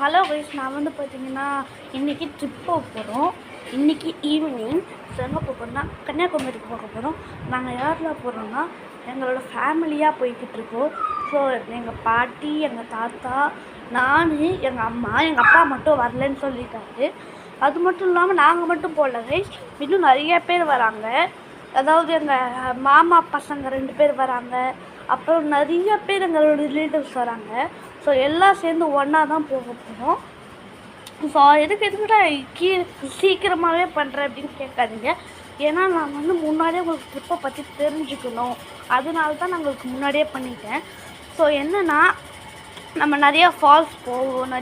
Hello guys, நான் வந்து பார்த்தீங்கன்னா இன்றைக்கி ட்ரிப் போக போகிறோம். இன்றைக்கி ஈவினிங் எங்கே போக போகிறோம்னா கன்னியாகுமரிக்கு போக போகிறோம். நாங்கள் யாரில் போகிறோம்னா எங்களோட ஃபேமிலியாக போய்கிட்டு இருக்கோம். ஸோ எங்கள் பாட்டி, எங்கள் தாத்தா, நான், எங்கள் அம்மா, எங்கள் அப்பா மட்டும் வரலன்னு சொல்லிட்டாரு. அது மட்டும் இல்லாமல் நாங்கள் மட்டும் போகல கைஸ், இன்னும் நிறைய பேர் வராங்க. அதாவது எங்கள் மாமா பசங்க 2 பேர் வராங்க. அப்புறம் நிறைய பேர் எங்களோட ரிலேட்டிவ்ஸ் வராங்க. ஸோ எல்லாம் சேர்ந்து ஒன்றா தான் போக போகிறோம். ஸோ எதுக்குடா சீக்கிரமாகவே பண்ணுறேன் அப்படின்னு கேட்காதீங்க. ஏன்னா நான் வந்து முன்னாடியே உங்களுக்கு ட்ரிப்பை பற்றி தெரிஞ்சுக்கணும், அதனால தான் நான் உங்களுக்கு முன்னாடியே பண்ணிட்டேன். ஸோ என்னென்னா, நம்ம நிறையா ஃபால்ஸ் போவோம்,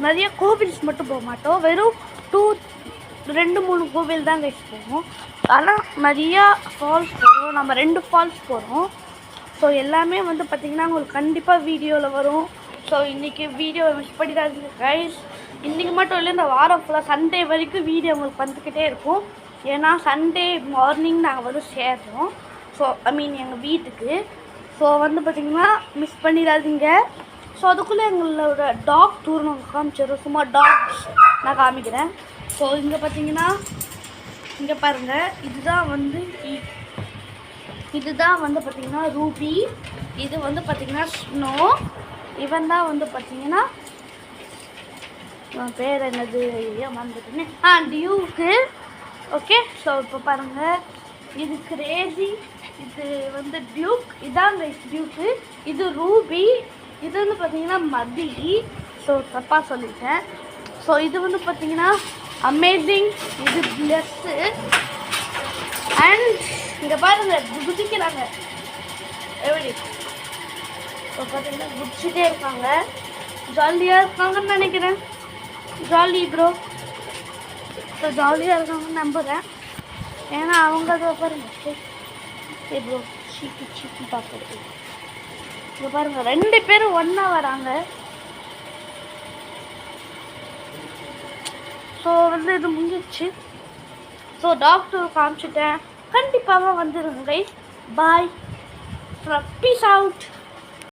நிறைய கோவில்ஸ் மட்டும் போக மாட்டோம். வெறும் 2-3 கோவில் தான் கைஸ் போவோம். ஆனால் நிறையா ஃபால்ஸ் போகிறோம். நம்ம 2 ஃபால்ஸ் போகிறோம். ஸோ எல்லாமே வந்து பார்த்திங்கன்னா உங்களுக்கு கண்டிப்பாக வீடியோவில் வரும். ஸோ இன்றைக்கி வீடியோவை மிஸ் பண்ணிடாதீங்க கைஸ். இன்றைக்கி மட்டும் இல்லை, இந்த வாரம் ஃபுல்லாக சண்டே வரைக்கும் வீடியோ உங்களுக்கு வந்துக்கிட்டே இருக்கும். ஏன்னா சண்டே மார்னிங் நாங்கள் வந்து சேர்றோம். ஸோ எங்கள் வீட்டுக்கு. ஸோ வந்து பார்த்திங்கன்னா மிஸ் பண்ணிடாதீங்க. ஸோ அதுக்குள்ளே எங்களோட டாக் டூர் நாங்கள் காமிச்சிடுறோம். சும்மா டாக்ஸ் நான் காமிக்கிறேன். ஸோ இங்கே பார்த்தீங்கன்னா, இங்கே பாருங்கள், இதுதான் வந்து பார்த்திங்கன்னா ரூபி. இது வந்து பார்த்திங்கன்னா ஸ்னோ. இவன் தான் வந்து பார்த்திங்கன்னா பேர் என்னது வந்துட்டுன்னு டியூக்கு. ஓகே, ஸோ இப்போ பாருங்கள், இது கிரேசி, இது வந்து டியூக். இதான் டியூக்கு. இது ரூபி. இது வந்து பார்த்திங்கன்னா மதி. ஸோ தப்பாக சொல்லிட்டேன். ஸோ இது வந்து பார்த்திங்கன்னா அமேசிங். இது பிளஸ்ஸு. அண்ட் இங்கே பாருங்கள், குதிக்கிறாங்க எப்படி. இப்போ பார்த்தீங்கன்னா குதிச்சுட்டே இருக்காங்க, ஜாலியாக இருக்காங்கன்னு நினைக்கிறேன். Jolly bro. ஸோ ஜாலியாக இருக்காங்கன்னு நம்புகிறேன். ஏன்னா அவங்க அதை பாருங்கள் ப்ரோ, சீக்கி பார்க்குறது. இங்கே பாருங்கள், 2 பேரும் ஒன்றா வராங்க. ஸோ வந்து இது முடிஞ்சிச்சு. ஸோ டாக்டர் காமிச்சிட்டேன். கண்டிப்பாக வந்துடுங்க கைஸ். பாய். Peace out.